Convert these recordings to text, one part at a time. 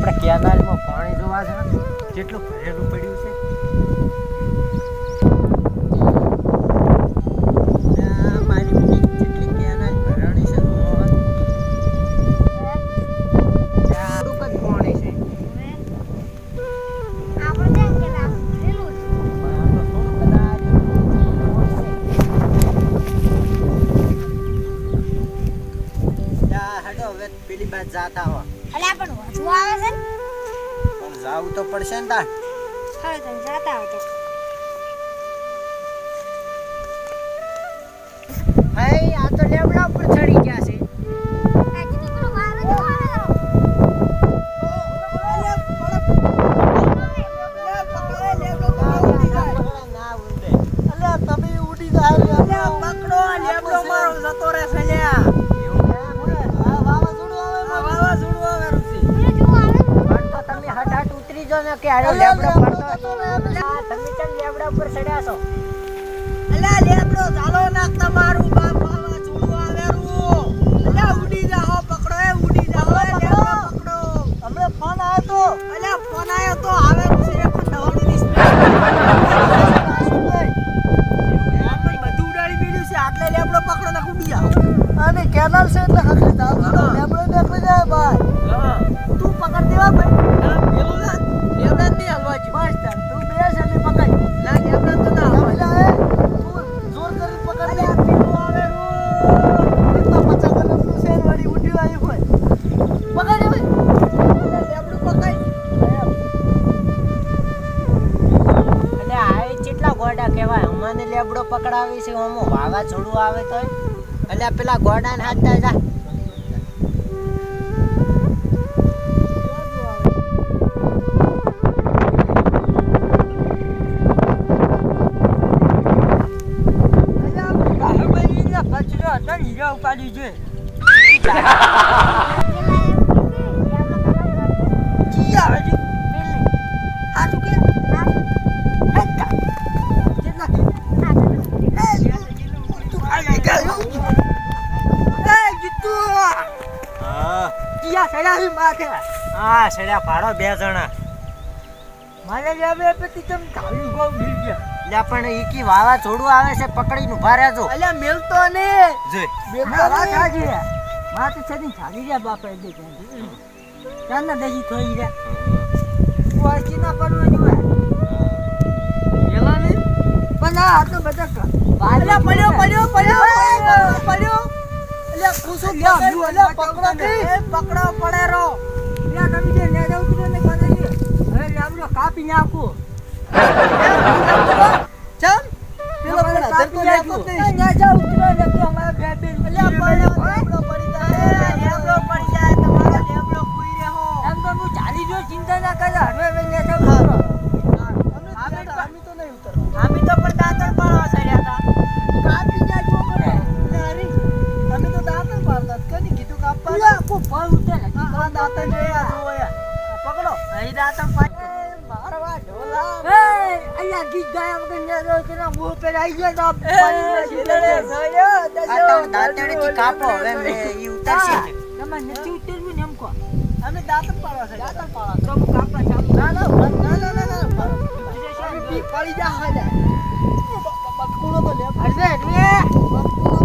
આપણે કેનાલમાં પાણી જોવા છે કેટલું ભરેલું પડ્યું છે. મારી બેટી કેટલી કેનાલ ભરાણી છે મોહન. થોડુંક જ પાણી છે. પેલી બાદ જાતા હો અલ્યા પણ વધુ આવે છે પણ જાવું તો પડશે ને તાર. હવે તમે જાતા હો તો ભાઈ આ તો લેબડા ઉપર ચડી ગયા છે. આ કીધું પેલો વારો જો આવે કે આરો લેબડો પડતો તમે કેમ લેબડા ઉપર ચડ્યા છો? અલ્યા લેબડો ચાલો નાખ તમારું બાપ બાવા છોડું આવેરું. અલ્યા ઉડી જાઓ પકડો એ ઉડી જાઓ એ લેબડો પકડો. હમણે ફોન આવ્યો તો. અલ્યા ફોન આવ્યો તો આવેરું છે પણ દવાડીની સ્પીડ બધું ઉડાડી પીડ્યું છે. આટલે લેબડો પકડો ને ઉડી જાઓ. અને કેનાલ છે એટલે હખી જાવ લેબડો દેખી જાય ભાઈ. તું પકડ દેવા ભાઈ. ના પેલો ના લેબડા નહીં હલવા જ બસ તાર તું બેસ અને પકડ. ના લેબડા તો ના હલવા જ. તું જોર કરી પકડ લે. પેલું આવેરું. તો પચા કલરનું છે વળી ઉડ્યું આવ્યું હોય. પકડ હવે. લેબડું પકડ. એટલે આ કેટલા ગોડા કહેવાય અમને લેબડો પકડાવી છે અમો વાવા છોડું આવે તો એટલે પેલા ગોડાને હાથતા જા. ઉપાડી છે જી આવે છે આ શું કે કેટલા તું આઈ ગયો એ જીતુ હા કિયા સડાવી માથે હા સડ્યા પાડો બે જણા. મને લેવે પેટી તમ કાળી ગો મિલ ગયા. લે પણ ઈકી વાવા છોડું આવે છે પકડીને ઉભા રહેજો. અલ્યા મેલતો ને જોઈ મેલતો ખાજી માથે છેની ખાલી ગયા બાપા દે ચાંદા દેહી થોઈ રહ્યા વાસી ના પડવો જોઈએ એલા ને પણ આ હાથ બધા અલ્યા પડ્યો પડ્યો પડ્યો પડ્યો અલ્યા કુસો ગયા અલ્યા પકડો કે પકડો પડે રો અલ્યા તમે જે ને ઉતરો ને કાને હવે લાવડો કાપી નાખો ચમ પેલો મને કાપી નાખો ના જા ઉતરો ને તો અમારા બે બે અલ્યા લેબડો પડી જાય લેબડો પડી જાય તમારો લેબડો ખુઈ રહ્યો એમ તો હું ચાલી જો ચિંતા ના કર હવે હવે ને જાવ ઉતરો અમે તો નહીં ઉતરો અમે તો પણ દાંતણ પાડવા સડ્યા હતા કાપી જાજો પડે અરે અમે તો દાંતણ પાડતા કદી કીધું કાપવા અલ્યા કો ફળ ઉતરે ને દાંતણ રે આ જોયા પકડો અહીં દાંતણ પાડ મારવા ઢોલા એ અલ્યા ગીત ગાયા વગર ને રો કે ના મોં પર આવી ગયા તો પાણી જીલડે સયો દસો દાંતણેથી કાપો હવે મે ઈ ઉતરશે. તમે નથી ઉતરવું ને એમ કો અમે દાંતણ પાડવા છે દાંતણ પાડવા તો હું કાપવા ચાલ ના ના પડી જા હાલે બકુણો તો લે અરે રે બકુણો તો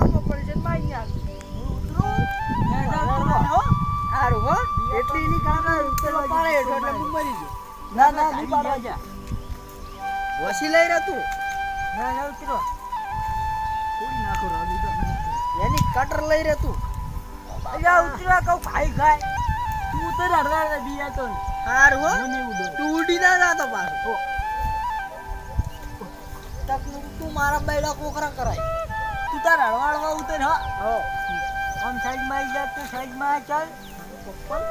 લે પડશે માઈ યાર ઉતરો હારું હો એટલી ની કાકા પેલો પાડે એટલે હું મરી ગયો ના ના ની પાડવા જા વસી લઈ રહ્યા તું ના ના ઉતરો કોણ નાખો રાગી તો એની કટર લઈ રહ્યા તું અલ્યા ઉતરા કહું ખાઈ ખાય તું ઉતર હરવા દિયા તો હારું હો તું ઉડી ના જાતો પાછો તકનું તું મારા બેડા કોકરા કરાય તું તાર હળવાળવા ઉતર હા હો આમ સાઈડ માં આવી જા તું સાઈડ માં ચાલ પપ્પા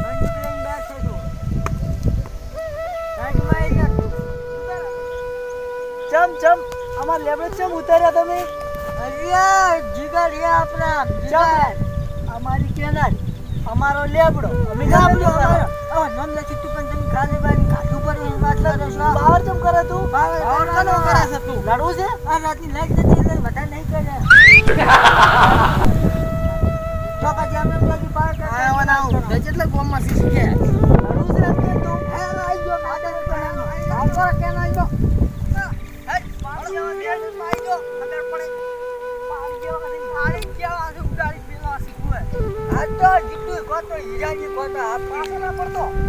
બંદૂક લઈને બેઠે તું સાઈડ માં આવી જા તું ચમ અમાર લેબડે ચમ ઉતાર્યા તમે અરે જીગર એ આપણા જીગર અમારી કેનાલ અમારો લેબડો અમે લેબડો અમારો નમ નથી તું પણ તમે ખાલી બાની કાઠું પર માટલા રસવા બાવર ચમ કરે તું બાવર કનો કરે છે તું લડવું છે આ રાતની લાઈટ જતી એટલે વધારે નહીં કરે તો પછી અમે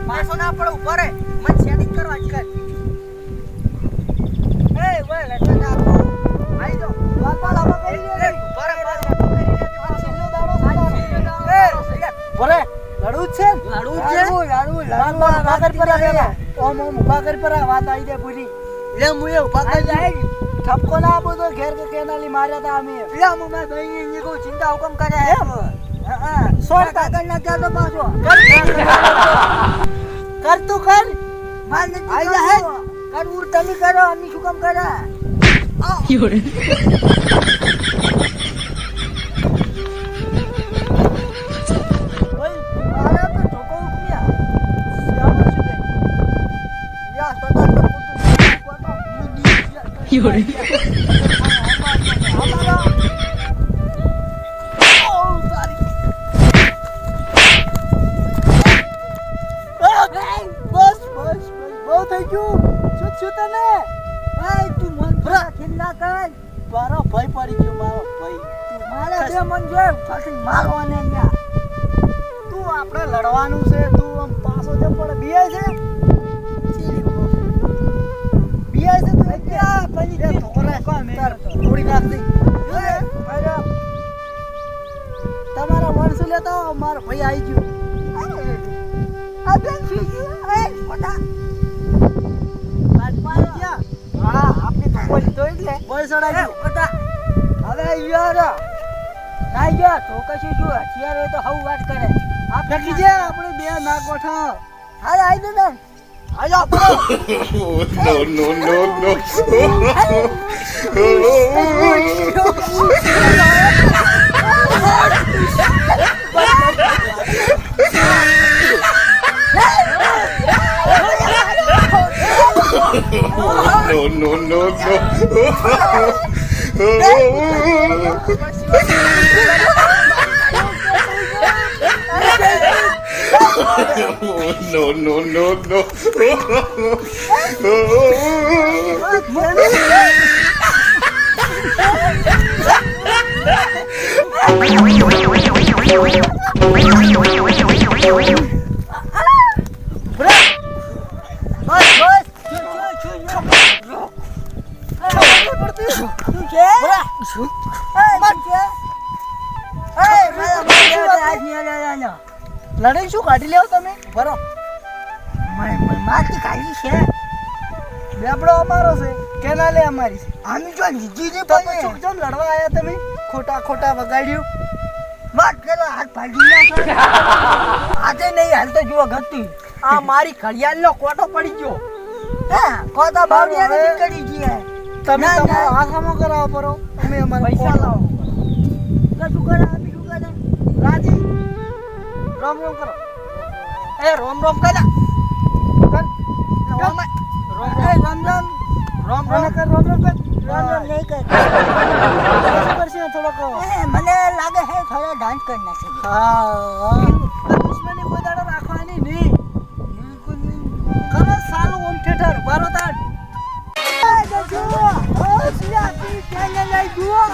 પાછો ના પડે ઉભો રે મને સેટિંગ કરવા જ કર એ ઓય લટકા નાખો આઈ જો બાપા લાવા કરી દે ઉભો રે પાછો છેલ્લો દાડો એ બોલે લડવું છે લડવું છે લડવું ઉભા કરી પર ઓમ ઉભા કરી પર વાત આવી જાય પૂરી લે મુએ ઉભા કરી જાય ઠપકો ના આપો તો ઘેર કે કેનાલી માર્યા તા અમે લે મુ મે ભાઈ ની કો ચિંતા હુકમ કરે એમ હા સોર કાગળ ના ચાલો પાછો કર તું કર માર નથી આઈ જા કર ઉર તમે કરો અમે શું કામ કરે યોરે ઓય મારા તો ઠોકો ઉકમ્યા શ્યામ શું દે યા તો Yuri. બસ બહુ થઈ ગયું શું તને તું મન ખિલ્લા કર મારો ભય પડી ગયો મારો ભય મારે બે મન જોય ફાટી મારવાને તું આપણે લડવાનું છે તું આમ પાછો જમ પડે બીએ છે તમારા વણસુ લેતો મારો ભાઈ આવી ગયો હવે યાર ના ગયો તો કશું જો હથિયાર હોય તો હવ વાત કરે આપણે બે ના ગોઠા હાલ આવી દે ને આજો no. લડાઈ શું કાઢી લેવો તમે બરો માથી કાઢી છે બેબડો અમારો છે કેનાલે અમારી છે આમી જો લીધી ને ભાઈ શું કેમ લડવા આયા તમે ખોટા વગાડ્યું વાત કરો હાથ ભાગી નાખો આજે નહીં હાલ તો જુઓ ગતી આ મારી ઘડિયાળનો કોટો પડી ગયો હા કોટા બાવડિયાને નીકળી ગઈ તમે તમારો હાથામો કરાવો પરો અમે અમારા પૈસા લાવો તો શું કરે અમે શું કરે રાજી રોમ કરો એ રોમ કરે કર રોમ નહીં કર કરશે થોડોક મને લાગે હે થોડો ડાન્સ કરી નાખશે હા દુશ્મની કોઈ દાડો રાખવાની નહીં બિલકુલ નહીં કરો સાલું ઓમ ઠેઠર બારો તાડ એ જો ઓ સિયા તી કેને લઈ જુઓ